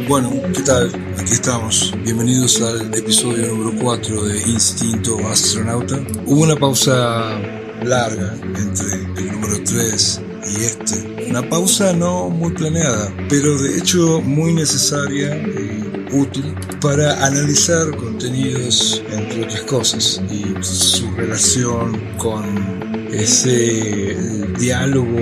Bueno, ¿qué tal? Aquí estamos. Bienvenidos al episodio número 4 de Instinto Astronauta. Hubo una pausa larga entre el número 3 y este. Una pausa no muy planeada, pero de hecho muy necesaria y útil para analizar contenidos, entre otras cosas, y su relación con ese diálogo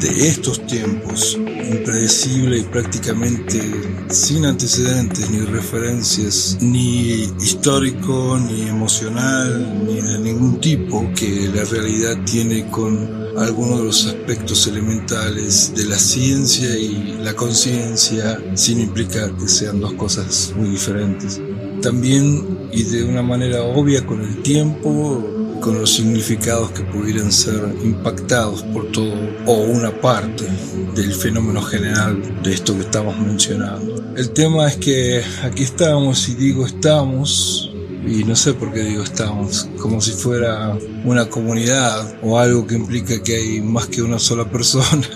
de estos tiempos, impredecible y prácticamente sin antecedentes ni referencias, ni histórico, ni emocional, ni de ningún tipo, que la realidad tiene con algunos de los aspectos elementales de la ciencia y la conciencia, sin implicar que sean dos cosas muy diferentes. También, y de una manera obvia, con el tiempo, con los significados que pudieran ser impactados por todo o una parte del fenómeno general de esto que estamos mencionando. El tema es que aquí estamos, y digo estamos, y no sé por qué digo estamos, como si fuera una comunidad o algo que implica que hay más que una sola persona.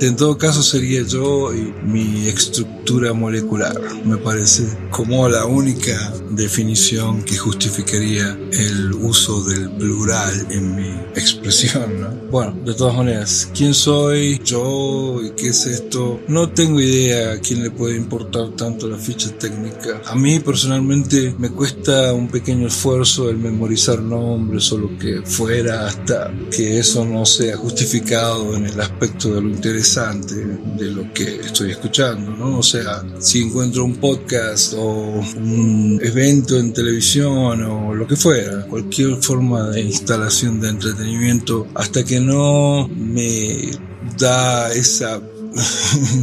En todo caso sería yo y mi estructura molecular, me parece, como la única definición que justificaría el uso del plural en mi expresión, ¿no? Bueno, de todas maneras, ¿quién soy? ¿Yo? ¿Y qué es esto? No tengo idea a quién le puede importar tanto la ficha técnica. A mí personalmente me cuesta un pequeño esfuerzo el memorizar nombres o lo que fuera, hasta que eso no sea justificado en el aspecto de lo interesante de lo que estoy escuchando, ¿no? O sea, si encuentro un podcast o un evento en televisión o lo que fuera, cualquier forma de instalación de entretenimiento, hasta que no me da esa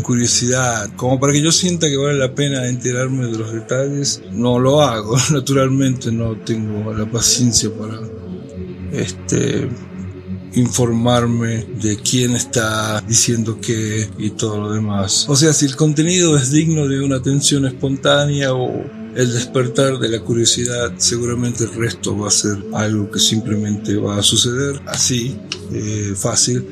curiosidad como para que yo sienta que vale la pena enterarme de los detalles, no lo hago. Naturalmente no tengo la paciencia para informarme de quién está diciendo qué y todo lo demás. O sea, si el contenido es digno de una atención espontánea o el despertar de la curiosidad, seguramente el resto va a ser algo que simplemente va a suceder así, fácil.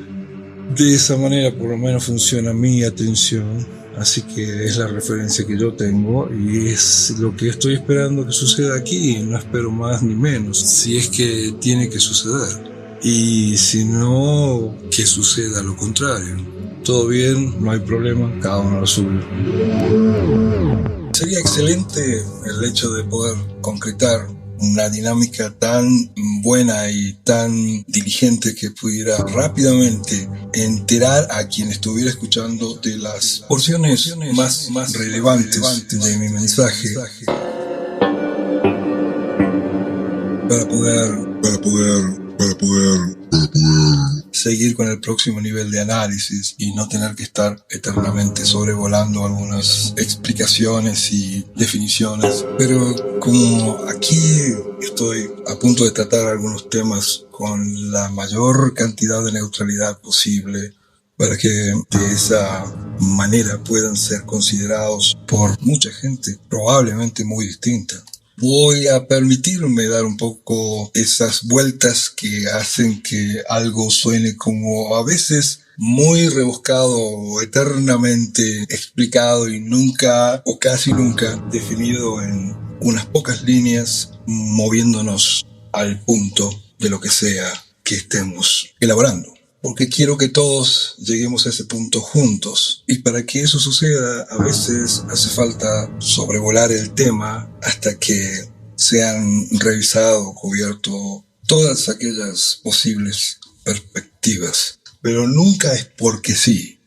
De esa manera por lo menos funciona mi atención, así que es la referencia que yo tengo y es lo que estoy esperando que suceda aquí. No espero más ni menos, si es que tiene que suceder. Y si no, que suceda lo contrario. Todo bien, no hay problema, cada uno lo suyo. Sería excelente el hecho de poder concretar una dinámica tan buena y tan diligente que pudiera rápidamente enterar a quien estuviera escuchando de las porciones más relevantes de mi mensaje, para poder seguir con el próximo nivel de análisis y no tener que estar eternamente sobrevolando algunas explicaciones y definiciones. Pero como aquí estoy a punto de tratar algunos temas con la mayor cantidad de neutralidad posible, para que de esa manera puedan ser considerados por mucha gente probablemente muy distinta, voy a permitirme dar un poco esas vueltas que hacen que algo suene como a veces muy rebuscado o eternamente explicado y nunca o casi nunca definido en unas pocas líneas, moviéndonos al punto de lo que sea que estemos elaborando. Porque quiero que todos lleguemos a ese punto juntos. Y para que eso suceda, a veces hace falta sobrevolar el tema hasta que se han revisado, cubierto todas aquellas posibles perspectivas. Pero nunca es porque sí.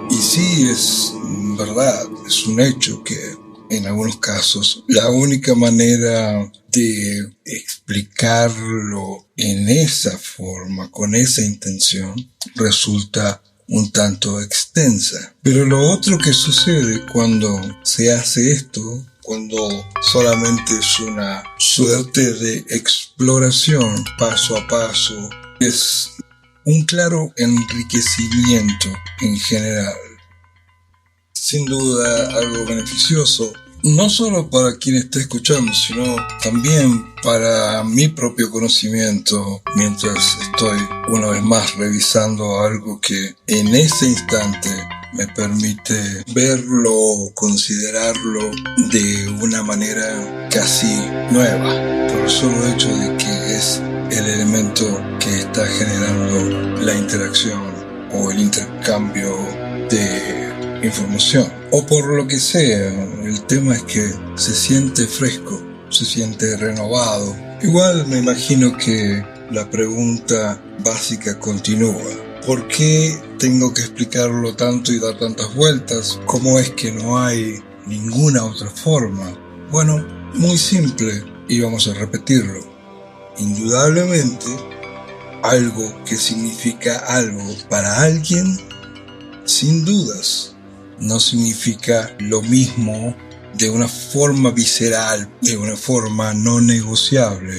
Y sí es verdad, es un hecho que en algunos casos la única manera de explicarlo en esa forma, con esa intención, resulta un tanto extensa. Pero lo otro que sucede cuando se hace esto, cuando solamente es una suerte de exploración paso a paso, es un claro enriquecimiento en general. Sin duda algo beneficioso, no solo para quien esté escuchando, sino también para mi propio conocimiento, mientras estoy una vez más revisando algo que en ese instante me permite verlo, considerarlo de una manera casi nueva, por el solo hecho de que es el elemento que está generando la interacción o el intercambio de información, o por lo que sea. El tema es que se siente fresco, se siente renovado. Igual me imagino que la pregunta básica continúa. ¿Por qué tengo que explicarlo tanto y dar tantas vueltas? ¿Cómo es que no hay ninguna otra forma? Bueno, muy simple, y vamos a repetirlo. Indudablemente, algo que significa algo para alguien, sin dudas, no significa lo mismo de una forma visceral, de una forma no negociable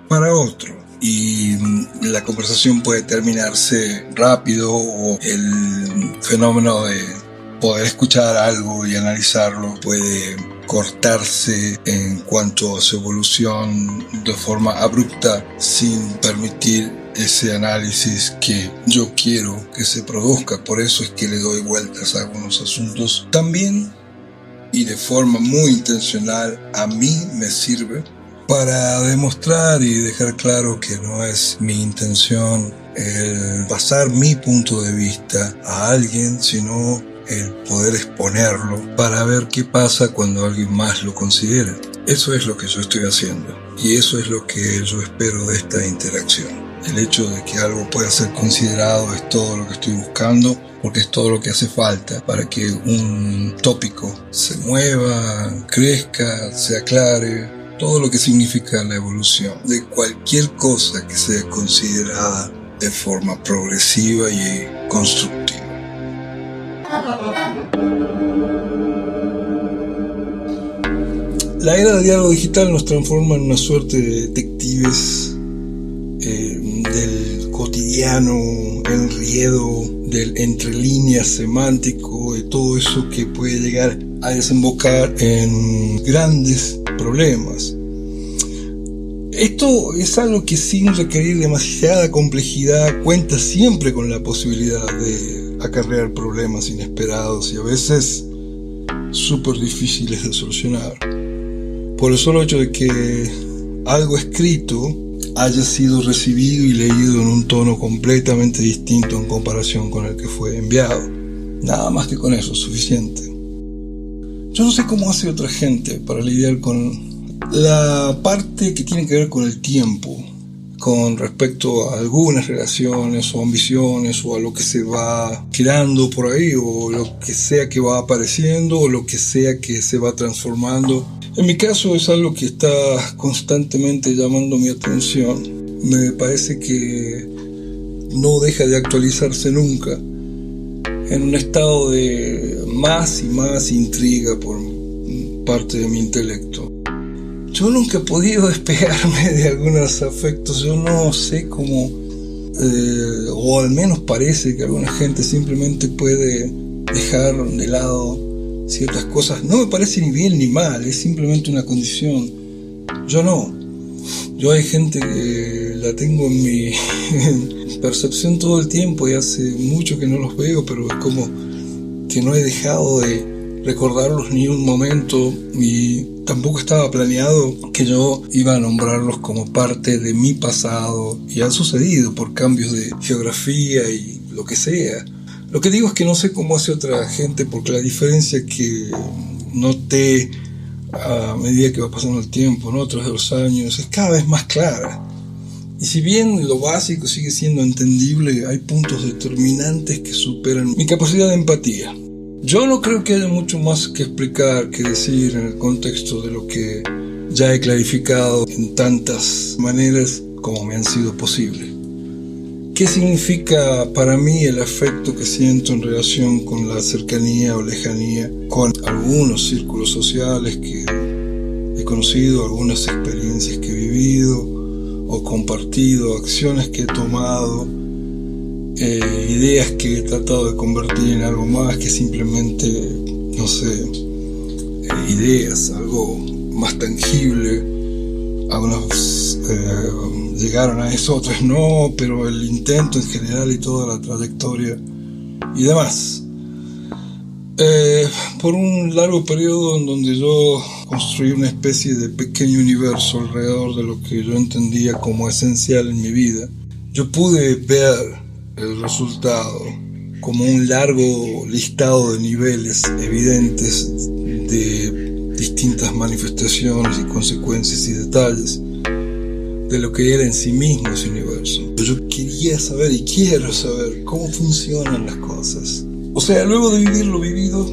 para otro. Y la conversación puede terminarse rápido, o el fenómeno de poder escuchar algo y analizarlo puede cortarse en cuanto a su evolución de forma abrupta, sin permitir ese análisis que yo quiero que se produzca. Por eso es que le doy vueltas a algunos asuntos también, y de forma muy intencional. A mí me sirve para demostrar y dejar claro que no es mi intención el pasar mi punto de vista a alguien, sino el poder exponerlo para ver qué pasa cuando alguien más lo considera. Eso es lo que yo estoy haciendo, y eso es lo que yo espero de esta interacción. El hecho de que algo pueda ser considerado es todo lo que estoy buscando, porque es todo lo que hace falta para que un tópico se mueva, crezca, se aclare. Todo lo que significa la evolución de cualquier cosa que sea considerada de forma progresiva y constructiva. La era del diálogo digital nos transforma en una suerte de detectives del cotidiano enriedo, del entre líneas semántico, de todo eso que puede llegar a desembocar en grandes problemas. Esto es algo que, sin requerir demasiada complejidad, cuenta siempre con la posibilidad de acarrear problemas inesperados y a veces súper difíciles de solucionar, por el solo hecho de que algo escrito haya sido recibido y leído en un tono completamente distinto en comparación con el que fue enviado. Nada más que con eso es suficiente. Yo no sé cómo hace otra gente para lidiar con la parte que tiene que ver con el tiempo, con respecto a algunas relaciones o ambiciones, o a lo que se va quedando por ahí, o lo que sea que va apareciendo, o lo que sea que se va transformando. En mi caso es algo que está constantemente llamando mi atención. Me parece que no deja de actualizarse nunca, en un estado de más y más intriga por parte de mi intelecto. Yo nunca he podido despegarme de algunos afectos. Yo no sé cómo, o al menos parece que alguna gente simplemente puede dejar de lado ciertas cosas. No me parece ni bien ni mal, es simplemente una condición. Yo no. Yo hay gente que la tengo en mi percepción todo el tiempo y hace mucho que no los veo, pero es como que no he dejado de recordarlos ni un momento, y tampoco estaba planeado que yo iba a nombrarlos como parte de mi pasado, y ha sucedido por cambios de geografía y lo que sea. Lo que digo es que no sé cómo hace otra gente, porque la diferencia que noté a medida que va pasando el tiempo, ¿no?, tras los años, es cada vez más clara. Y si bien lo básico sigue siendo entendible, hay puntos determinantes que superan mi capacidad de empatía. Yo no creo que haya mucho más que explicar, que decir en el contexto de lo que ya he clarificado en tantas maneras como me han sido posible. ¿Qué significa para mí el afecto que siento en relación con la cercanía o lejanía con algunos círculos sociales que he conocido, algunas experiencias que he vivido o compartido, acciones que he tomado, ideas que he tratado de convertir en algo más que simplemente, no sé, ideas, algo más tangible? Algunas llegaron a eso, otras no, pero el intento en general y toda la trayectoria y demás. Eh, por un largo periodo en donde yo construí una especie de pequeño universo alrededor de lo que yo entendía como esencial en mi vida, yo pude ver el resultado como un largo listado de niveles evidentes de distintas manifestaciones y consecuencias y detalles de lo que era en sí mismo ese universo. Yo quería saber y quiero saber cómo funcionan las cosas. O sea, luego de vivir lo vivido,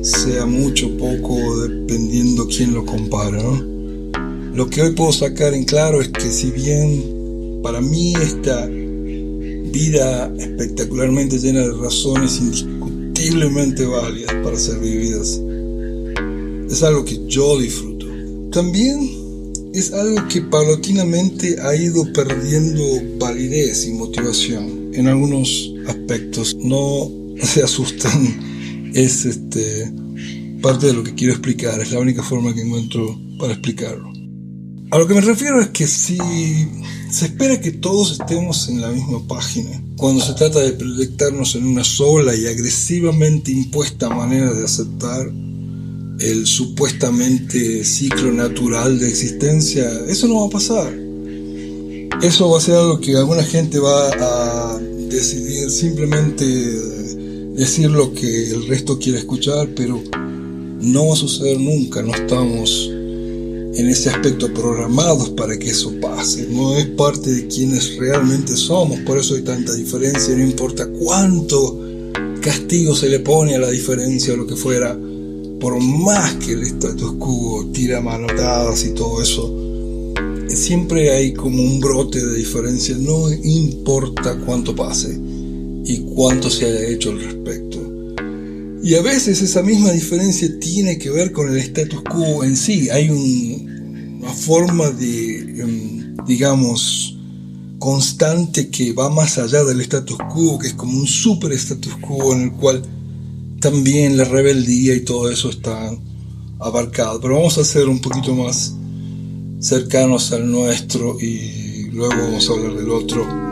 sea mucho o poco, dependiendo quién lo compara, ¿no? Lo que hoy puedo sacar en claro es que si bien para mí esta vida espectacularmente llena de razones indiscutiblemente válidas para ser vividas, es algo que yo disfruto. También es algo que paulatinamente ha ido perdiendo validez y motivación en algunos aspectos. No se asustan, es parte de lo que quiero explicar, es la única forma que encuentro para explicarlo. A lo que me refiero es que si se espera que todos estemos en la misma página, cuando se trata de proyectarnos en una sola y agresivamente impuesta manera de aceptar el supuestamente ciclo natural de existencia, eso no va a pasar. Eso va a ser algo que alguna gente va a decidir simplemente decir lo que el resto quiere escuchar, pero no va a suceder nunca. No estamos en ese aspecto programados para que eso pase. No es parte de quienes realmente somos. Por eso hay tanta diferencia. No importa cuánto castigo se le pone a la diferencia o lo que fuera, por más que el status quo tira manotadas y todo eso, siempre hay como un brote de diferencia. No importa cuánto pase y cuánto se haya hecho al respecto. Y a veces esa misma diferencia tiene que ver con el status quo en sí. Hay una forma de, digamos, constante que va más allá del status quo, que es como un super status quo en el cual también la rebeldía y todo eso está abarcado. Pero vamos a ser un poquito más cercanos al nuestro y luego vamos a hablar del otro.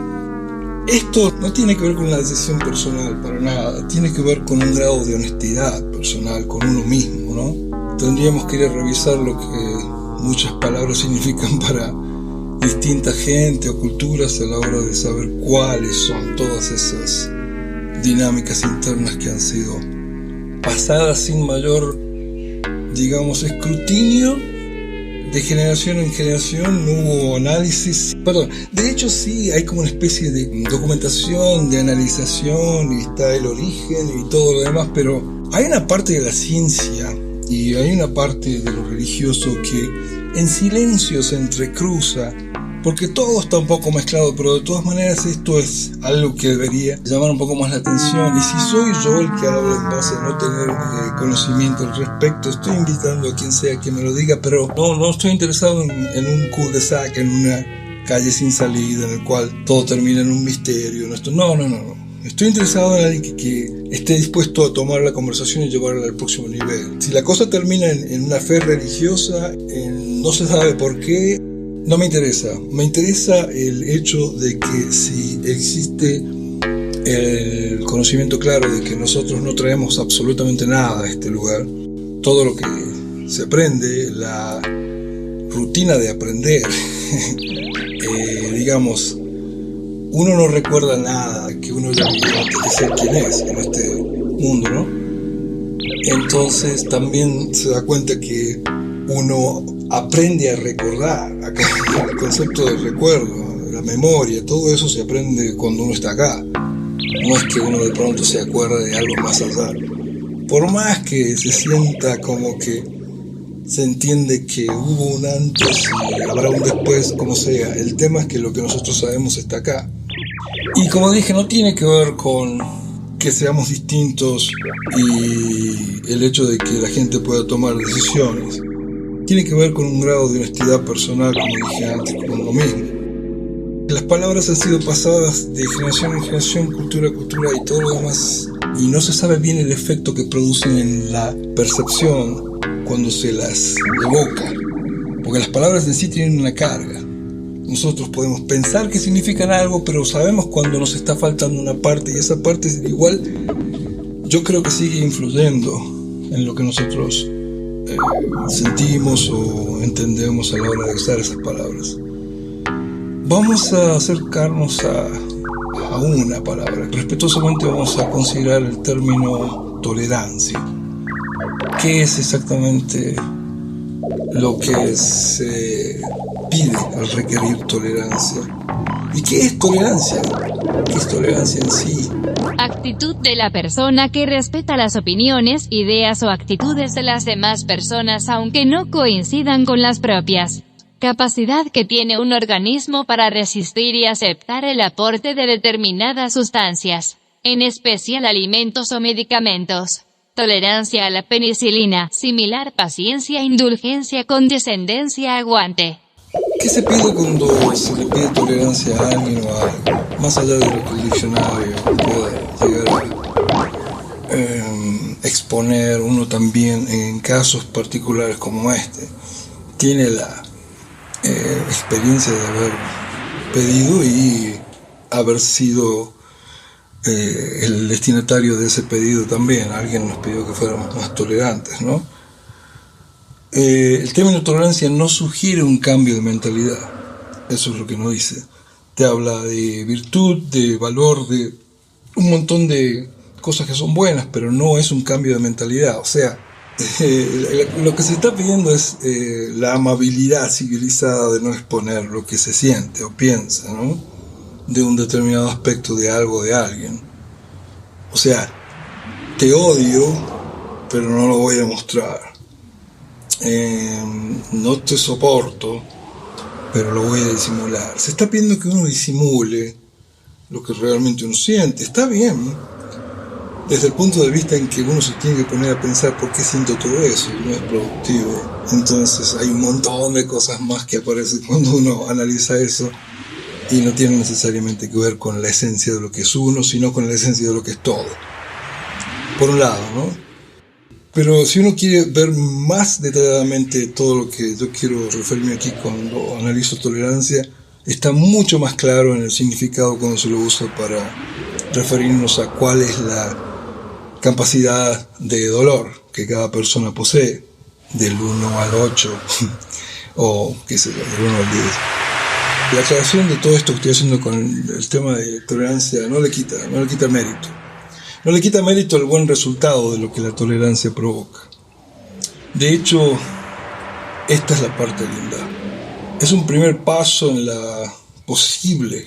Esto no tiene que ver con la decisión personal para nada, tiene que ver con un grado de honestidad personal con uno mismo, ¿no? Tendríamos que ir a revisar lo que muchas palabras significan para distinta gente o culturas a la hora de saber cuáles son todas esas dinámicas internas que han sido pasadas sin mayor, digamos, escrutinio. De generación en generación no hubo análisis. Perdón, de hecho sí hay como una especie de documentación, de analización, y está el origen y todo lo demás, pero hay una parte de la ciencia y hay una parte de lo religioso que en silencio se entrecruza, porque todo está un poco mezclado, pero de todas maneras esto es algo que debería llamar un poco más la atención. Y si soy yo el que habla en base a no tener conocimiento al respecto, estoy invitando a quien sea que me lo diga, pero no estoy interesado en un cul-de-sac, en una calle sin salida, en el cual todo termina en un misterio. No. Estoy interesado en alguien que esté dispuesto a tomar la conversación y llevarla al próximo nivel. Si la cosa termina en una fe religiosa, no se sabe por qué, no me interesa. Me interesa el hecho de que si existe el conocimiento claro de que nosotros no traemos absolutamente nada a este lugar, todo lo que se aprende, la rutina de aprender, digamos, uno no recuerda nada que uno ya vivió antes de ser quien es en este mundo, ¿no? Entonces también se da cuenta que uno aprende a recordar. Acá el concepto del recuerdo, la memoria, todo eso se aprende cuando uno está acá. No es que uno de pronto se acuerde de algo más allá. Por más que se sienta como que se entiende que hubo un antes y habrá un después, como sea, el tema es que lo que nosotros sabemos está acá. Y como dije, no tiene que ver con que seamos distintos y el hecho de que la gente pueda tomar decisiones. Tiene que ver con un grado de honestidad personal, como dije antes, con uno mismo. Las palabras han sido pasadas de generación en generación, cultura a cultura y todo lo demás, y no se sabe bien el efecto que producen en la percepción cuando se las evoca, porque las palabras en sí tienen una carga. Nosotros podemos pensar que significan algo, pero sabemos cuando nos está faltando una parte, y esa parte igual yo creo que sigue influyendo en lo que nosotros sentimos o entendemos a la hora de usar esas palabras. Vamos a acercarnos a una palabra. Respetuosamente vamos a considerar el término tolerancia. ¿Qué es exactamente lo que se pide al requerir tolerancia? ¿Y qué es tolerancia? ¿Qué es tolerancia en sí? Actitud de la persona que respeta las opiniones, ideas o actitudes de las demás personas aunque no coincidan con las propias. Capacidad que tiene un organismo para resistir y aceptar el aporte de determinadas sustancias, en especial alimentos o medicamentos. Tolerancia a la penicilina, similar paciencia, indulgencia, condescendencia, aguante. ¿Qué se pide cuando se le pide tolerancia a alguien o a algo? Más allá de lo que el diccionario pueda llegar a exponer, uno también en casos particulares como este tiene la experiencia de haber pedido y haber sido el destinatario de ese pedido también. Alguien nos pidió que fuéramos más tolerantes, ¿no? El término tolerancia no sugiere un cambio de mentalidad, eso es lo que nos dice. Te habla de virtud, de valor, de un montón de cosas que son buenas, pero no es un cambio de mentalidad. O sea, lo que se está pidiendo es la amabilidad civilizada de no exponer lo que se siente o piensa, ¿no? De un determinado aspecto de algo, de alguien. O sea, te odio, pero no lo voy a mostrar. No te soporto, pero lo voy a disimular. Se está pidiendo que uno disimule lo que realmente uno siente. Está bien, desde el punto de vista en que uno se tiene que poner a pensar por qué siento todo eso y no es productivo. Entonces hay un montón de cosas más que aparecen cuando uno analiza eso y no tiene necesariamente que ver con la esencia de lo que es uno, sino con la esencia de lo que es todo. Por un lado, ¿no? Pero si uno quiere ver más detalladamente todo lo que yo quiero referirme aquí cuando analizo tolerancia, está mucho más claro en el significado cuando se lo usa para referirnos a cuál es la capacidad de dolor que cada persona posee, del 1 al 8, o qué sé yo, del 1 al 10. La aclaración de todo esto que estoy haciendo con el tema de tolerancia no le quita mérito. No le quita mérito al buen resultado de lo que la tolerancia provoca. De hecho, esta es la parte linda. Es un primer paso en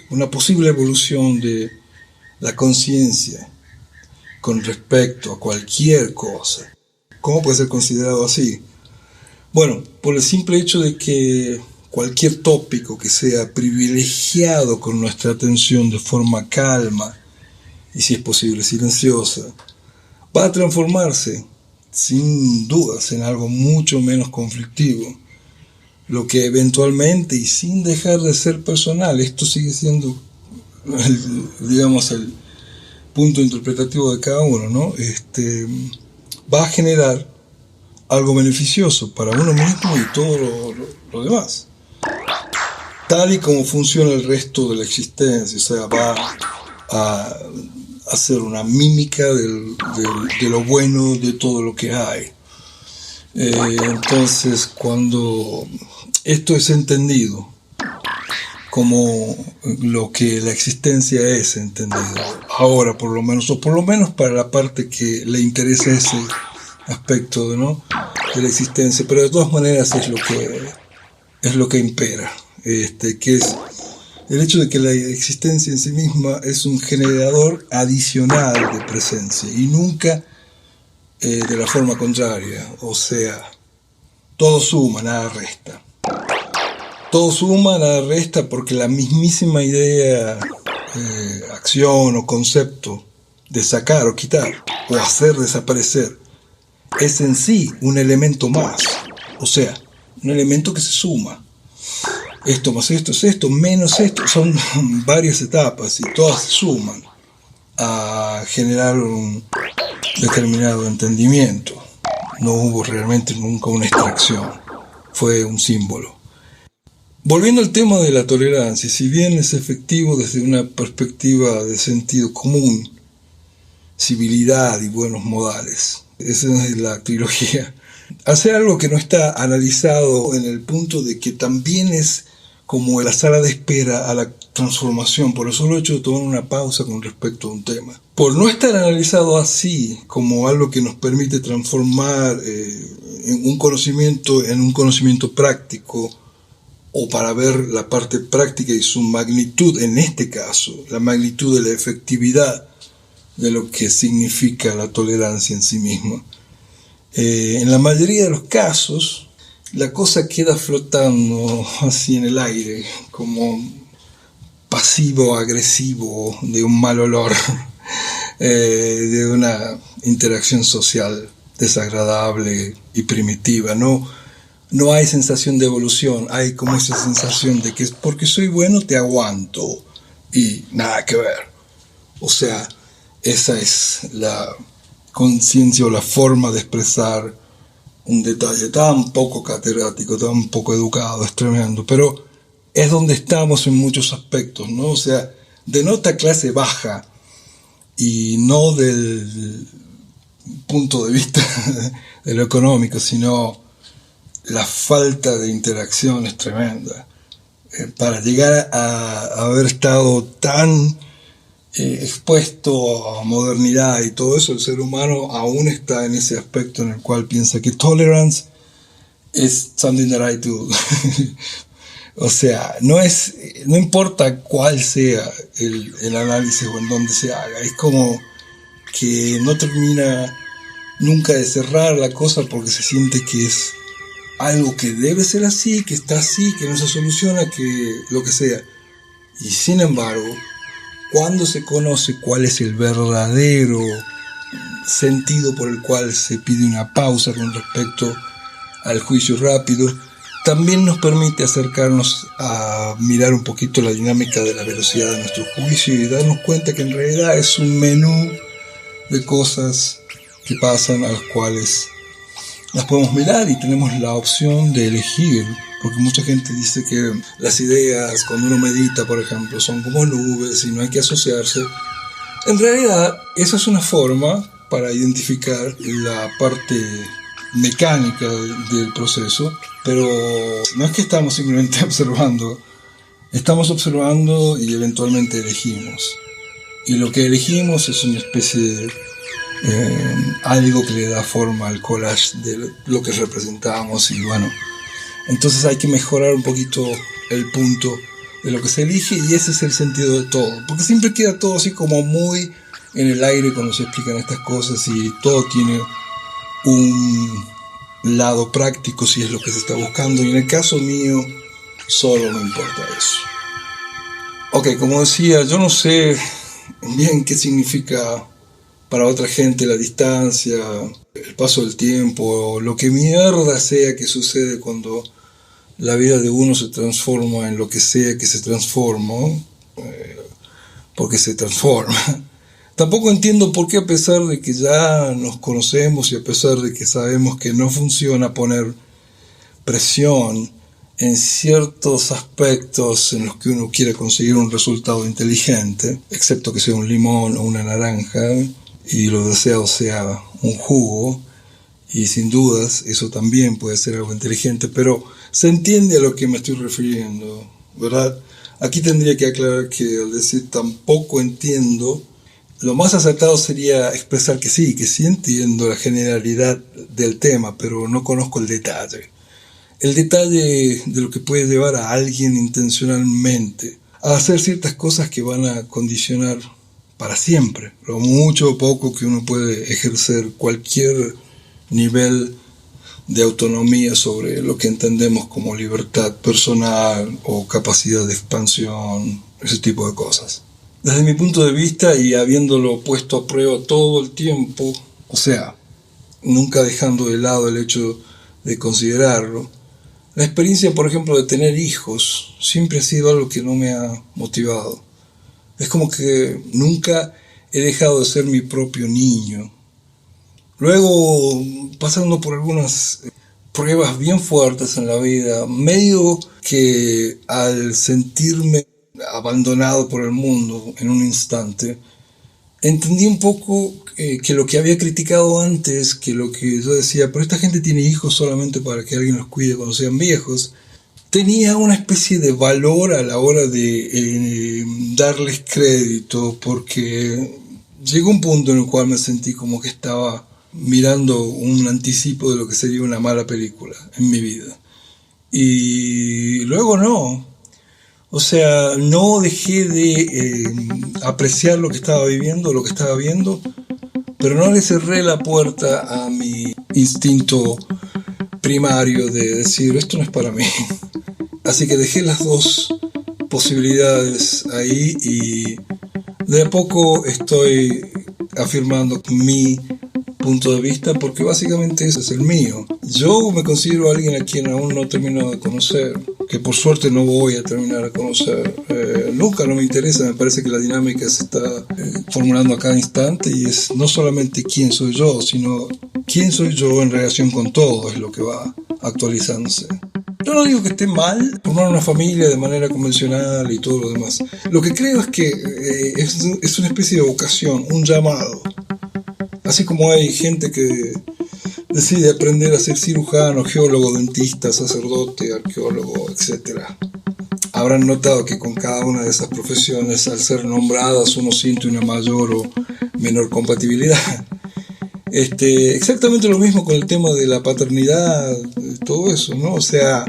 una posible evolución de la conciencia con respecto a cualquier cosa. ¿Cómo puede ser considerado así? Bueno, por el simple hecho de que cualquier tópico que sea privilegiado con nuestra atención de forma calma, y si es posible silenciosa, va a transformarse sin dudas en algo mucho menos conflictivo, lo que eventualmente, y sin dejar de ser personal, esto sigue siendo el punto interpretativo de cada uno, ¿no? Va a generar algo beneficioso para uno mismo y todo lo demás, tal y como funciona el resto de la existencia. O sea, va a hacer una mímica de lo bueno de todo lo que hay. Entonces, cuando esto es entendido como lo que la existencia es entendido ahora, por lo menos, o por lo menos para la parte que le interesa ese aspecto, ¿no?, de la existencia, pero de todas maneras es lo que impera, que es el hecho de que la existencia en sí misma es un generador adicional de presencia y nunca de la forma contraria. O sea, todo suma, nada resta. Todo suma, nada resta, porque la mismísima idea, acción o concepto de sacar o quitar o hacer desaparecer es en sí un elemento más. O sea, un elemento que se suma. Esto más esto es esto, menos esto, son varias etapas y todas se suman a generar un determinado entendimiento. No hubo realmente nunca una extracción, fue un símbolo. Volviendo al tema de la tolerancia, si bien es efectivo desde una perspectiva de sentido común, civilidad y buenos modales. Esa es la trilogía. Hacer algo que no está analizado en el punto de que también es como la sala de espera a la transformación, por el solo hecho de tomar una pausa con respecto a un tema. Por no estar analizado así, como algo que nos permite transformar en un conocimiento práctico, o para ver la parte práctica y su magnitud, en este caso, la magnitud de la efectividad de lo que significa la tolerancia en sí misma. En la mayoría de los casos, la cosa queda flotando así en el aire, como pasivo-agresivo de un mal olor, de una interacción social desagradable y primitiva. No hay sensación de evolución, hay como esa sensación de que porque soy bueno te aguanto y nada que ver. O sea, esa es la conciencia o la forma de expresar un detalle tan poco catedrático, tan poco educado, es tremendo, pero es donde estamos en muchos aspectos, ¿no? O sea, denota clase baja y no del punto de vista de lo económico, sino la falta de interacción es tremenda. Para llegar a haber estado tan expuesto a modernidad y todo eso, el ser humano aún está en ese aspecto en el cual piensa que tolerance is something that I do. O sea, no importa cuál sea el análisis o en dónde se haga, es como que no termina nunca de cerrar la cosa porque se siente que es algo que debe ser así, que está así, que no se soluciona, que lo que sea. Y sin embargo, cuando se conoce cuál es el verdadero sentido por el cual se pide una pausa con respecto al juicio rápido, también nos permite acercarnos a mirar un poquito la dinámica de la velocidad de nuestro juicio y darnos cuenta que en realidad es un menú de cosas que pasan a las cuales las podemos mirar y tenemos la opción de elegir, porque mucha gente dice que las ideas cuando uno medita, por ejemplo, son como nubes y no hay que asociarse. En realidad, esa es una forma para identificar la parte mecánica del proceso, pero no es que estamos simplemente observando, estamos observando y eventualmente elegimos. Y lo que elegimos es una especie de algo que le da forma al collage de lo que representamos y bueno, entonces hay que mejorar un poquito el punto de lo que se elige y ese es el sentido de todo, porque siempre queda todo así como muy en el aire cuando se explican estas cosas y todo tiene un lado práctico si es lo que se está buscando y en el caso mío solo me importa eso. Ok, como decía, yo no sé bien qué significa para otra gente la distancia, el paso del tiempo, lo que mierda sea que sucede cuando la vida de uno se transforma en lo que sea que se transforma, porque se transforma. Tampoco entiendo por qué a pesar de que ya nos conocemos y a pesar de que sabemos que no funciona poner presión en ciertos aspectos en los que uno quiere conseguir un resultado inteligente, excepto que sea un limón o una naranja, y lo deseado sea un jugo, y sin dudas eso también puede ser algo inteligente, pero se entiende a lo que me estoy refiriendo, ¿verdad? Aquí tendría que aclarar que al decir tampoco entiendo, lo más acertado sería expresar que sí entiendo la generalidad del tema, pero no conozco el detalle. El detalle de lo que puede llevar a alguien intencionalmente a hacer ciertas cosas que van a condicionar para siempre, lo mucho o poco que uno puede ejercer cualquier nivel de autonomía sobre lo que entendemos como libertad personal o capacidad de expansión, ese tipo de cosas. Desde mi punto de vista y habiéndolo puesto a prueba todo el tiempo, o sea, nunca dejando de lado el hecho de considerarlo, la experiencia, por ejemplo, de tener hijos siempre ha sido algo que no me ha motivado. Es como que nunca he dejado de ser mi propio niño. Luego, pasando por algunas pruebas bien fuertes en la vida, medio que al sentirme abandonado por el mundo en un instante, entendí un poco que lo que había criticado antes, que lo que yo decía, pero esta gente tiene hijos solamente para que alguien los cuide cuando sean viejos, tenía una especie de valor a la hora de darles crédito, porque llegó un punto en el cual me sentí como que estaba mirando un anticipo de lo que sería una mala película en mi vida. Y luego no. O sea, no dejé de apreciar lo que estaba viviendo, lo que estaba viendo, pero no le cerré la puerta a mi instinto primario de decir, esto no es para mí. Así que dejé las dos posibilidades ahí y de a poco estoy afirmando mi punto de vista, porque básicamente ese es el mío. Yo me considero alguien a quien aún no termino de conocer, que por suerte no voy a terminar de conocer. Nunca, no me interesa, me parece que la dinámica se está formulando a cada instante y es no solamente quién soy yo, sino quién soy yo en relación con todo, es lo que va actualizándose. Yo no digo que esté mal formar una familia de manera convencional y todo lo demás. Lo que creo es que es una especie de vocación, un llamado. Así como hay gente que decide aprender a ser cirujano, geólogo, dentista, sacerdote, arqueólogo, etc. Habrán notado que con cada una de esas profesiones, al ser nombradas, uno siente una mayor o menor compatibilidad. Exactamente lo mismo con el tema de la paternidad, todo eso, ¿no? O sea,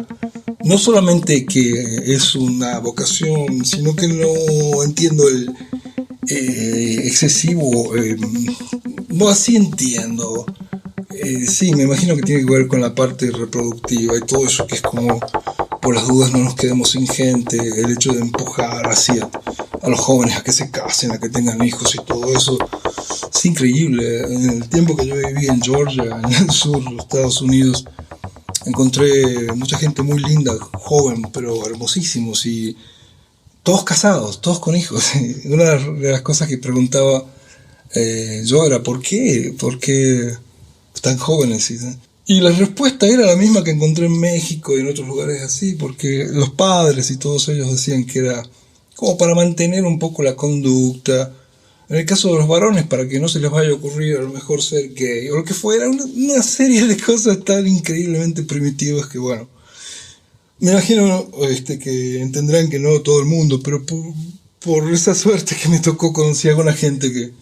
no solamente que es una vocación, sino que no entiendo el excesivo, no, así entiendo. Sí, me imagino que tiene que ver con la parte reproductiva y todo eso, que es como, por las dudas no nos quedemos sin gente, el hecho de empujar hacia a los jóvenes a que se casen, a que tengan hijos y todo eso. Es increíble. En el tiempo que yo viví en Georgia, en el sur de los Estados Unidos, encontré mucha gente muy linda, joven, pero hermosísimos, y todos casados, todos con hijos. Una de las cosas que preguntaba yo era, ¿por qué? ¿Por qué tan jóvenes? Y la respuesta era la misma que encontré en México y en otros lugares así, porque los padres y todos ellos decían que era como para mantener un poco la conducta. En el caso de los varones, para que no se les vaya a ocurrir a lo mejor ser gay, o lo que fuera, una serie de cosas tan increíblemente primitivas que, bueno, me imagino que entenderán que no todo el mundo, pero por esa suerte que me tocó, conocí a alguna gente que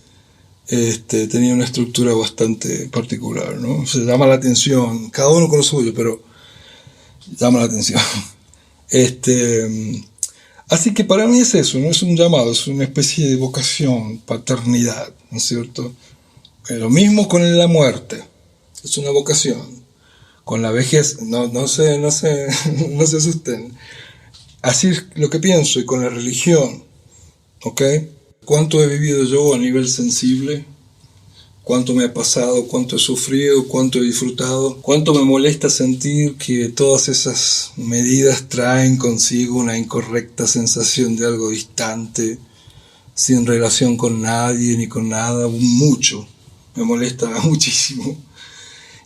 tenía una estructura bastante particular, ¿no? Se llama la atención, cada uno con lo suyo, pero llama la atención. Así que para mí es eso, no es un llamado, es una especie de vocación, paternidad, ¿no es cierto? Lo mismo con la muerte, es una vocación. Con la vejez, no se asusten. Así es lo que pienso, y con la religión, ¿ok? ¿Cuánto he vivido yo a nivel sensible? ¿Cuánto me ha pasado? ¿Cuánto he sufrido? ¿Cuánto he disfrutado? ¿Cuánto me molesta sentir que todas esas medidas traen consigo una incorrecta sensación de algo distante, sin relación con nadie ni con nada? Mucho. Me molesta muchísimo.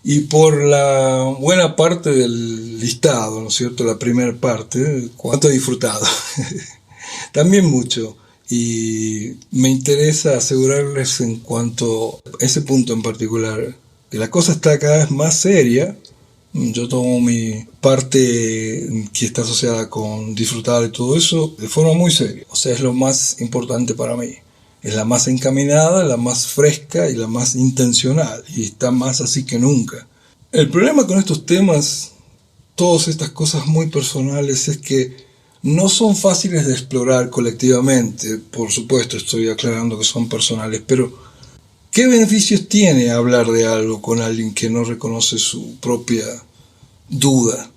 Y por la buena parte del listado, ¿no es cierto? La primera parte, ¿cuánto he disfrutado? También mucho. Y me interesa asegurarles en cuanto a ese punto en particular, que la cosa está cada vez más seria. Yo tomo mi parte que está asociada con disfrutar de todo eso de forma muy seria. O sea, es lo más importante para mí. Es la más encaminada, la más fresca y la más intencional. Y está más así que nunca. El problema con estos temas, todas estas cosas muy personales, es que no son fáciles de explorar colectivamente. Por supuesto, estoy aclarando que son personales, pero ¿qué beneficios tiene hablar de algo con alguien que no reconoce su propia duda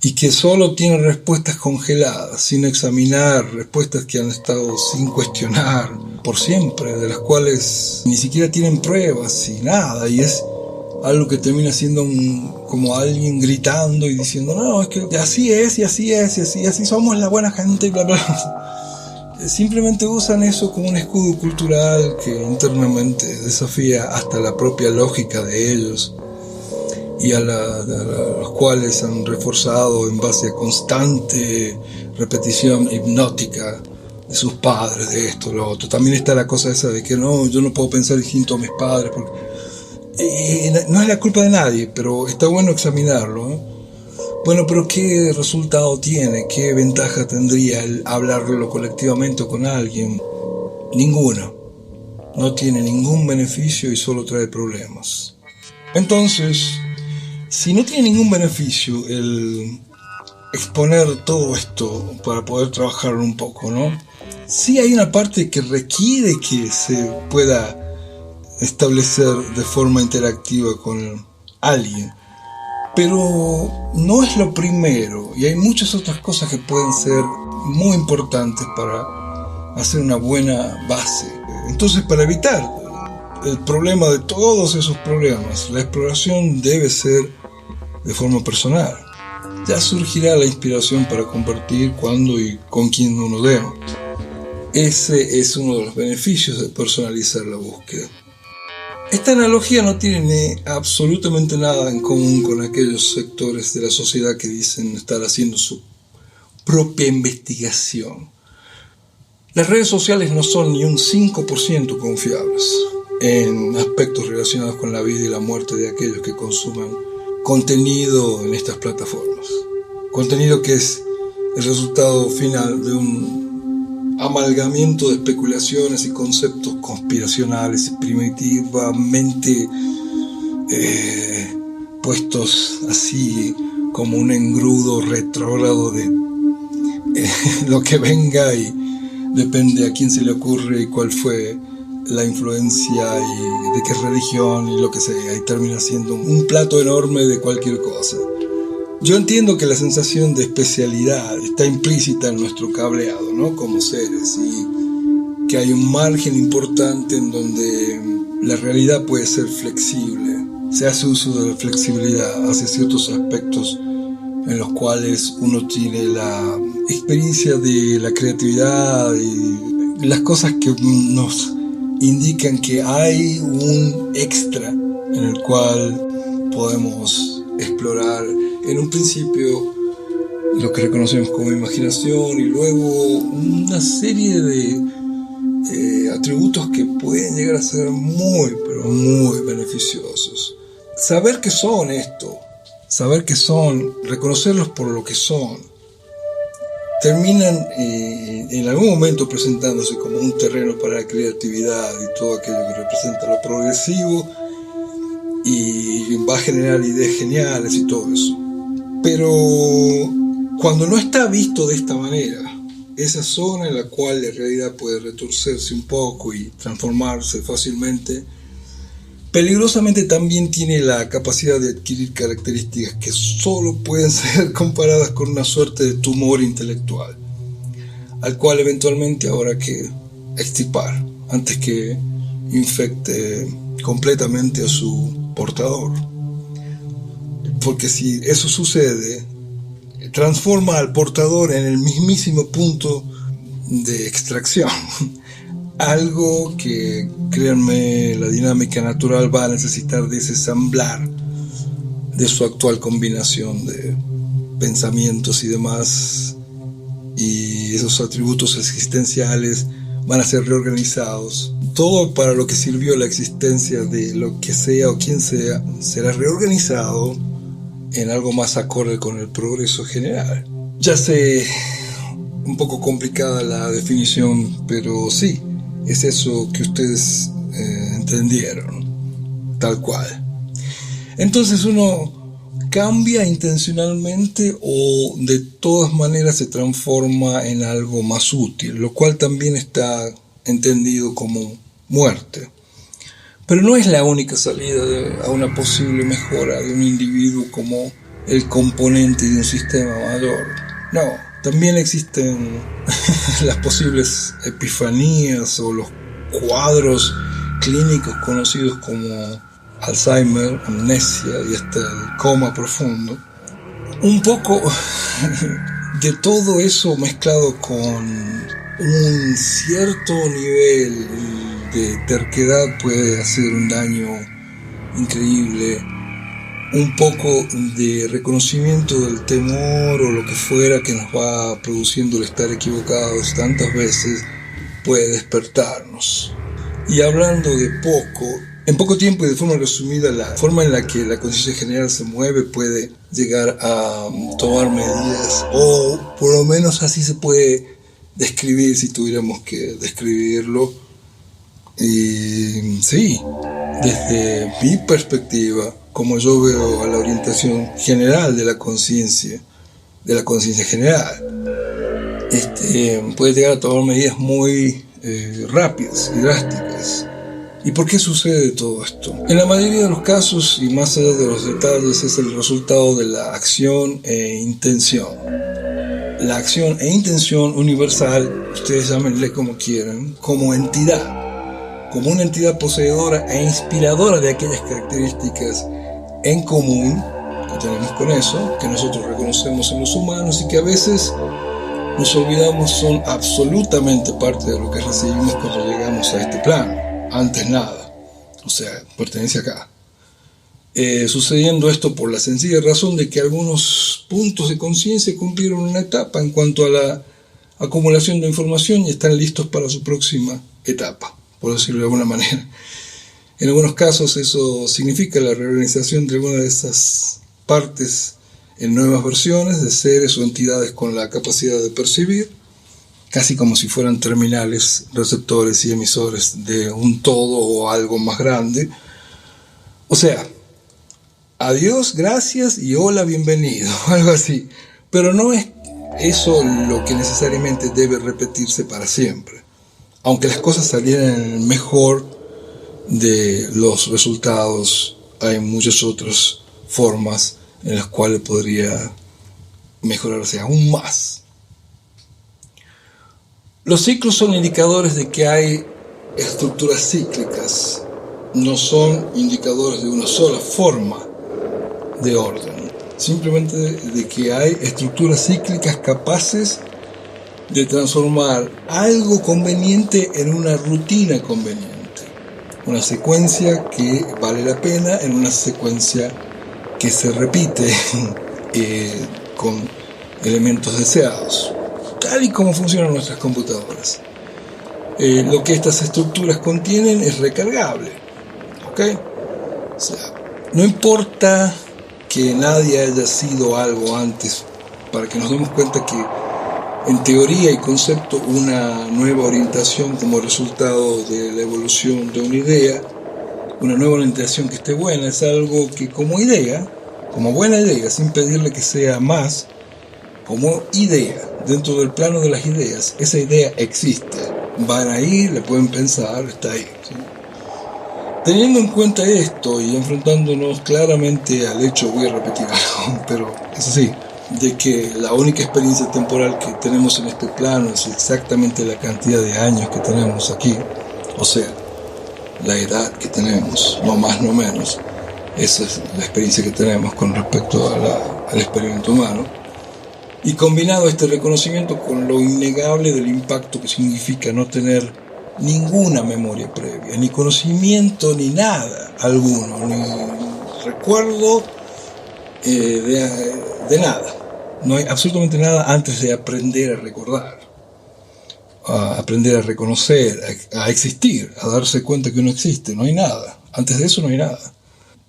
y que solo tiene respuestas congeladas, sin examinar, respuestas que han estado sin cuestionar por siempre, de las cuales ni siquiera tienen pruebas y nada, y es algo que termina siendo como alguien gritando y diciendo, no, es que así es, y así es, y así somos la buena gente, y bla, bla. Simplemente usan eso como un escudo cultural que internamente desafía hasta la propia lógica de ellos, y a los cuales han reforzado en base a constante repetición hipnótica de sus padres, de esto, lo otro. También está la cosa esa de que no, yo no puedo pensar distinto a mis padres, porque no es la culpa de nadie, pero está bueno examinarlo, ¿eh? Bueno, pero ¿qué resultado tiene? ¿Qué ventaja tendría el hablarlo colectivamente o con alguien? Ninguna. No tiene ningún beneficio y solo trae problemas. Entonces, si no tiene ningún beneficio el exponer todo esto para poder trabajarlo un poco, ¿no? Sí hay una parte que requiere que se pueda establecer de forma interactiva con alguien, pero no es lo primero, y hay muchas otras cosas que pueden ser muy importantes para hacer una buena base. Entonces, para evitar el problema de todos esos problemas, la exploración debe ser de forma personal. Ya surgirá la inspiración para compartir cuando y con quien uno debe. Ese es uno de los beneficios de personalizar la búsqueda. Esta analogía no tiene absolutamente nada en común con aquellos sectores de la sociedad que dicen estar haciendo su propia investigación. Las redes sociales no son ni un 5% confiables en aspectos relacionados con la vida y la muerte de aquellos que consumen contenido en estas plataformas. Contenido que es el resultado final de un amalgamiento de especulaciones y conceptos conspiracionales y primitivamente puestos así como un engrudo retrógrado de lo que venga, y depende a quién se le ocurre y cuál fue la influencia y de qué religión y lo que sea, y termina siendo un plato enorme de cualquier cosa. Yo entiendo que la sensación de especialidad está implícita en nuestro cableado, ¿no? Como seres, y que hay un margen importante en donde la realidad puede ser flexible. Se hace uso de la flexibilidad hacia ciertos aspectos en los cuales uno tiene la experiencia de la creatividad y las cosas que nos indican que hay un extra en el cual podemos explorar en un principio lo que reconocemos como imaginación, y luego una serie de atributos que pueden llegar a ser muy, pero muy beneficiosos. Saber que son esto, saber que son, reconocerlos por lo que son, terminan en algún momento presentándose como un terreno para la creatividad y todo aquello que representa lo progresivo, y va a generar ideas geniales y todo eso. Pero cuando no está visto de esta manera, esa zona en la cual la realidad puede retorcerse un poco y transformarse fácilmente, peligrosamente también tiene la capacidad de adquirir características que solo pueden ser comparadas con una suerte de tumor intelectual, al cual eventualmente habrá que extirpar antes que infecte completamente a su portador. Porque si eso sucede, transforma al portador en el mismísimo punto de extracción. Algo que, créanme, la dinámica natural va a necesitar desensamblar de su actual combinación de pensamientos y demás, y esos atributos existenciales van a ser reorganizados. Todo para lo que sirvió la existencia de lo que sea o quien sea será reorganizado en algo más acorde con el progreso general. Ya sé, un poco complicada la definición, pero sí, es eso que ustedes entendieron, tal cual. Entonces uno cambia intencionalmente o de todas maneras se transforma en algo más útil, lo cual también está entendido como muerte. Pero no es la única salida a una posible mejora de un individuo como el componente de un sistema mayor. No, también existen las posibles epifanías o los cuadros clínicos conocidos como Alzheimer, amnesia y hasta el coma profundo. Un poco de todo eso mezclado con un cierto nivel de terquedad puede hacer un daño increíble un poco de reconocimiento del temor o lo que fuera que nos va produciendo el estar equivocados tantas veces puede despertarnos. Y hablando de poco, en poco tiempo y de forma resumida, la forma en la que la conciencia general se mueve puede llegar a tomar medidas, o por lo menos así se puede describir si tuviéramos que describirlo. Y sí, desde mi perspectiva, como yo veo a la orientación general de la conciencia general, puede llegar a tomar medidas muy rápidas y drásticas. ¿Y por qué sucede todo esto? En la mayoría de los casos, y más allá de los detalles, es el resultado de la acción e intención. La acción e intención universal, ustedes llámenle como quieran, como entidad, como una entidad poseedora e inspiradora de aquellas características en común que tenemos con eso, que nosotros reconocemos en los humanos y que a veces nos olvidamos son absolutamente parte de lo que recibimos cuando llegamos a este plano. Antes nada, o sea, pertenece acá. Sucediendo esto por la sencilla razón de que algunos puntos de conciencia cumplieron una etapa en cuanto a la acumulación de información y están listos para su próxima etapa, por decirlo de alguna manera. En algunos casos eso significa la reorganización de alguna de esas partes en nuevas versiones de seres o entidades con la capacidad de percibir, casi como si fueran terminales, receptores y emisores de un todo o algo más grande. O sea, adiós, gracias y hola, bienvenido, algo así. Pero no es eso lo que necesariamente debe repetirse para siempre. Aunque las cosas salieran en el mejor de los resultados, hay muchas otras formas en las cuales podría mejorarse aún más. Los ciclos son indicadores de que hay estructuras cíclicas, no son indicadores de una sola forma de orden, simplemente de que hay estructuras cíclicas capaces de transformar algo conveniente en una rutina conveniente, una secuencia que vale la pena en una secuencia que se repite con elementos deseados, tal y como funcionan nuestras computadoras. Lo que estas estructuras contienen es recargable, ¿ok? O sea, no importa que nadie haya sido algo antes, para que nos demos cuenta que en teoría y concepto una nueva orientación como resultado de la evolución de una idea, una nueva orientación que esté buena, es algo que como idea, como buena idea, sin pedirle que sea más, como idea, dentro del plano de las ideas, esa idea existe. Van ahí, le pueden pensar, está ahí, ¿sí? Teniendo en cuenta esto y enfrentándonos claramente al hecho, voy a repetir algo, pero es así, de que la única experiencia temporal que tenemos en este plano es exactamente la cantidad de años que tenemos aquí, o sea, la edad que tenemos, no más, no menos. Esa es la experiencia que tenemos con respecto al experimento humano. Y combinado este reconocimiento con lo innegable del impacto que significa no tener ninguna memoria previa, ni conocimiento, ni nada alguno, ni recuerdo de nada. No hay absolutamente nada antes de aprender a recordar, a aprender a reconocer, a existir, a darse cuenta que uno existe. No hay nada. Antes de eso no hay nada.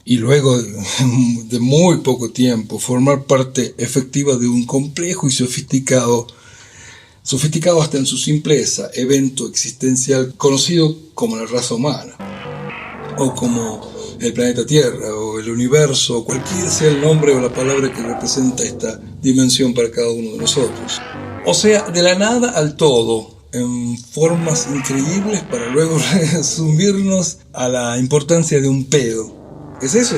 Y luego de muy poco tiempo formar parte efectiva de un complejo y sofisticado hasta en su simpleza, evento existencial conocido como la raza humana, o como el planeta Tierra, o el universo, o cualquiera sea el nombre o la palabra que representa esta dimensión para cada uno de nosotros. O sea, de la nada al todo, en formas increíbles para luego resumirnos a la importancia de un pedo. ¿Es eso?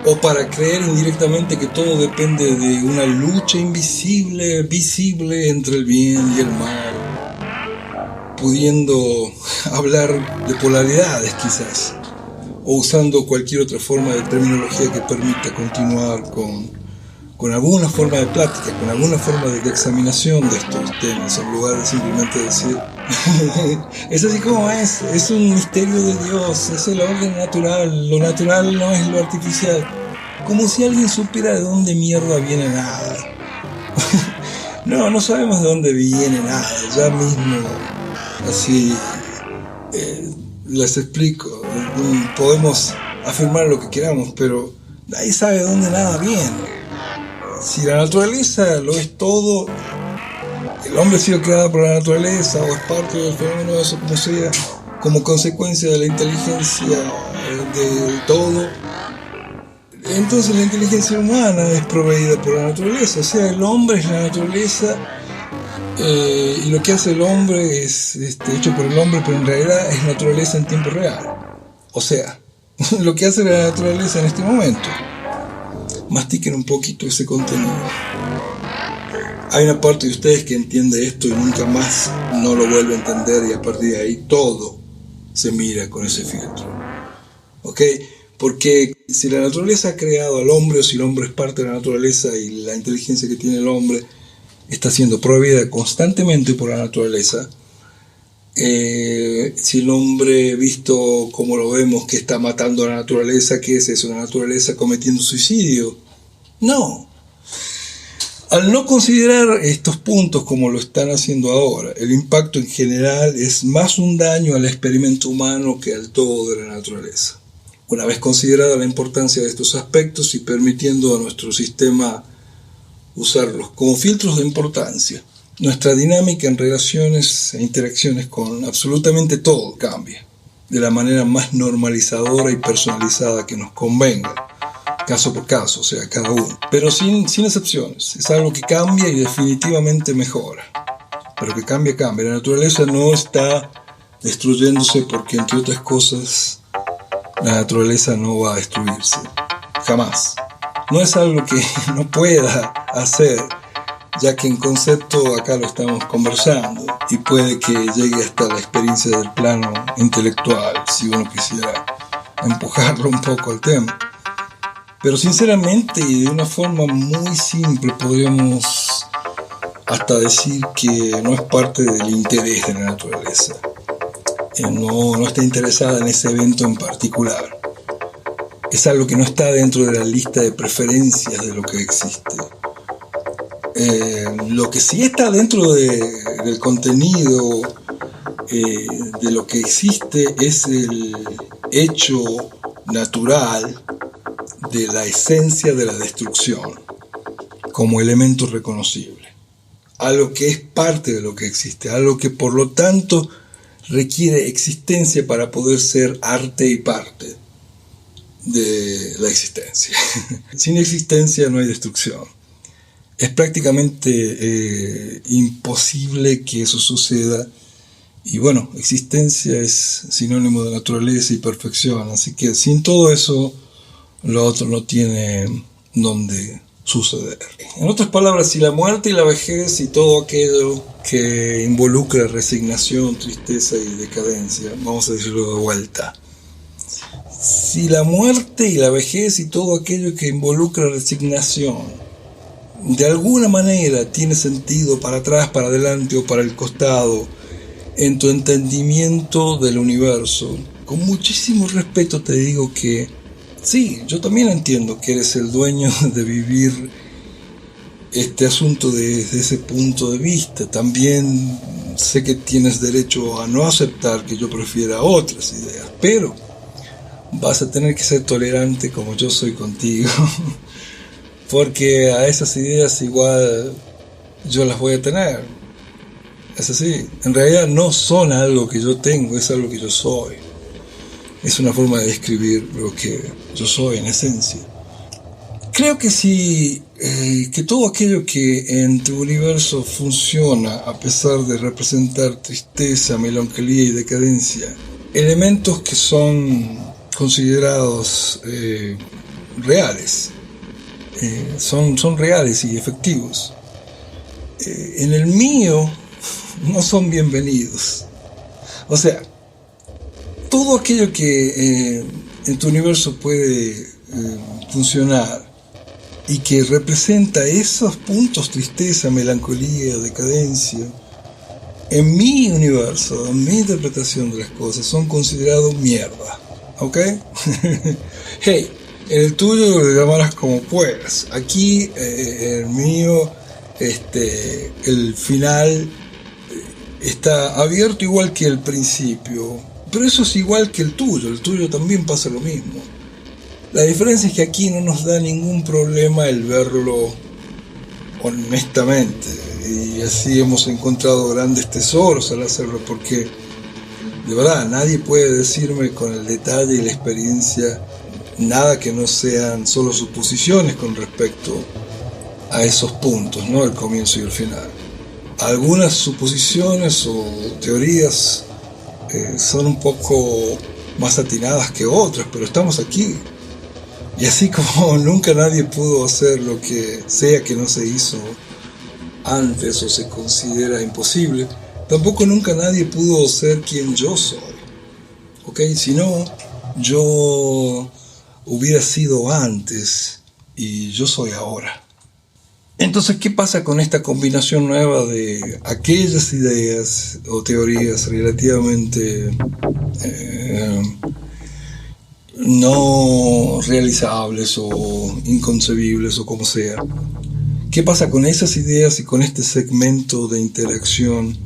O para creer indirectamente que todo depende de una lucha invisible, visible entre el bien y el mal, pudiendo hablar de polaridades quizás, o usando cualquier otra forma de terminología que permita continuar con alguna forma de plática, con alguna forma de examinación de estos temas, en lugar de simplemente decir es así como es un misterio de Dios, es el orden natural, lo natural no es lo artificial. como si alguien supiera de dónde mierda viene nada. No sabemos de dónde viene nada, ya mismo, así, les explico, podemos afirmar lo que queramos, pero nadie sabe de dónde nada viene. Si la naturaleza lo es todo, el hombre ha sido creado por la naturaleza o es parte del fenómeno de eso, como sea, como consecuencia de la inteligencia del todo, entonces la inteligencia humana es proveída por la naturaleza. O sea, el hombre es la naturaleza, y lo que hace el hombre es hecho por el hombre, pero en realidad es naturaleza en tiempo real. O sea, lo que hace la naturaleza en este momento. Mastiquen un poquito ese contenido. Hay una parte de ustedes que entiende esto y nunca más no lo vuelve a entender, y a partir de ahí todo se mira con ese filtro. ¿Ok? Porque si la naturaleza ha creado al hombre, o si el hombre es parte de la naturaleza y la inteligencia que tiene el hombre está siendo proveída constantemente por la naturaleza, si el hombre, visto como lo vemos, que está matando a la naturaleza, ¿qué es eso? ¿La naturaleza cometiendo suicidio? No. Al no considerar estos puntos como lo están haciendo ahora, el impacto en general es más un daño al experimento humano que al todo de la naturaleza. Una vez considerada la importancia de estos aspectos y permitiendo a nuestro sistema usarlos como filtros de importancia, nuestra dinámica en relaciones e interacciones con absolutamente todo cambia, de la manera más normalizadora y personalizada que nos convenga, caso por caso, o sea, cada uno, pero sin excepciones. Es algo que cambia y definitivamente mejora, pero que cambia. La naturaleza no está destruyéndose porque, entre otras cosas, la naturaleza no va a destruirse, jamás. No es algo que no pueda hacer, ya que en concepto acá lo estamos conversando y puede que llegue hasta la experiencia del plano intelectual, si uno quisiera empujarlo un poco al tema. Pero sinceramente y de una forma muy simple podríamos hasta decir que no es parte del interés de la naturaleza. No está interesada en ese evento en particular. Es algo que no está dentro de la lista de preferencias de lo que existe. Lo que sí está dentro del contenido de lo que existe es el hecho natural de la esencia de la destrucción como elemento reconocible. Algo que es parte de lo que existe, algo que por lo tanto requiere existencia para poder ser arte y parte de la existencia. Sin existencia no hay destrucción. Es prácticamente imposible que eso suceda. Y bueno, existencia es sinónimo de naturaleza y perfección. Así que sin todo eso, lo otro no tiene dónde suceder. En otras palabras, si la muerte y la vejez y todo aquello que involucra resignación, tristeza y decadencia, vamos a decirlo de vuelta. Si la muerte y la vejez y todo aquello que involucra resignación de alguna manera tiene sentido para atrás, para adelante o para el costado en tu entendimiento del universo, con muchísimo respeto te digo que sí, yo también entiendo que eres el dueño de vivir este asunto desde ese punto de vista. También sé que tienes derecho a no aceptar que yo prefiera otras ideas, pero vas a tener que ser tolerante como yo soy contigo, porque a esas ideas igual yo las voy a tener. Es así, en realidad no son algo que yo tengo, es algo que yo soy. Es una forma de describir lo que yo soy en esencia. Creo que sí, que todo aquello que en tu universo funciona a pesar de representar tristeza, melancolía y decadencia, elementos que son considerados reales, son reales y efectivos. En el mío no son bienvenidos. O sea, todo aquello que en tu universo puede funcionar y que representa esos puntos, tristeza, melancolía, decadencia, en mi universo, en mi interpretación de las cosas, son considerados mierda. ¿Ok? Hey, En el tuyo lo llamarás como puedas. Aquí, en el mío, el final está abierto igual que el principio. Pero eso es igual que el tuyo también pasa lo mismo. La diferencia es que aquí no nos da ningún problema el verlo honestamente. Y así hemos encontrado grandes tesoros al hacerlo, porque de verdad nadie puede decirme con el detalle y la experiencia nada que no sean solo suposiciones con respecto a esos puntos, ¿no? El comienzo y el final. Algunas suposiciones o teorías son un poco más atinadas que otras, pero estamos aquí. Y así como nunca nadie pudo hacer lo que sea que no se hizo antes o se considera imposible, tampoco nunca nadie pudo ser quien yo soy. ¿Ok? Si no, yo hubiera sido antes y yo soy ahora. Entonces, ¿qué pasa con esta combinación nueva de aquellas ideas o teorías relativamente no realizables o inconcebibles o como sea? ¿Qué pasa con esas ideas y con este segmento de interacción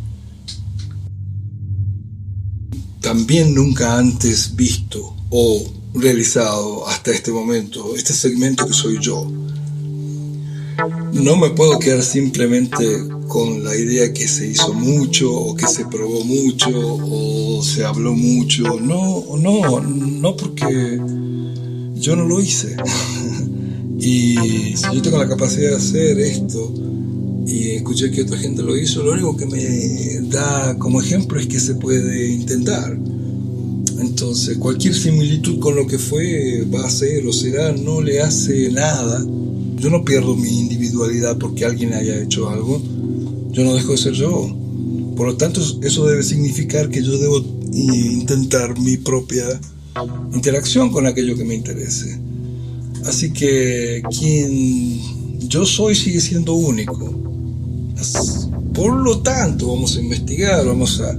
también nunca antes visto o realizado hasta este momento? Este segmento que soy yo. No me puedo quedar simplemente con la idea que se hizo mucho o que se probó mucho o se habló mucho. No, porque yo no lo hice. Y si yo tengo la capacidad de hacer esto y escuché que otra gente lo hizo, lo único que me da como ejemplo es que se puede intentar. Entonces, cualquier similitud con lo que fue, va a ser o será, no le hace nada. Yo no pierdo mi individualidad porque alguien haya hecho algo. Yo no dejo de ser yo. Por lo tanto, eso debe significar que yo debo intentar mi propia interacción con aquello que me interese. Así que quien yo soy sigue siendo único. Por lo tanto, vamos a investigar, vamos a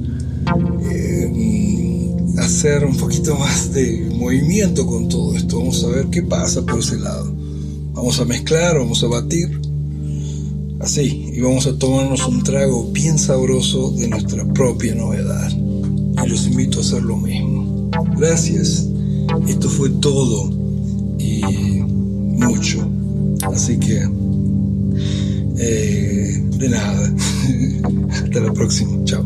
hacer un poquito más de movimiento con todo esto. Vamos a ver qué pasa por ese lado. Vamos a mezclar, vamos a batir, así, y vamos a tomarnos un trago bien sabroso de nuestra propia novedad. Y los invito a hacer lo mismo. Gracias. Esto fue todo y mucho. Así que, de nada. Hasta la próxima. Chao.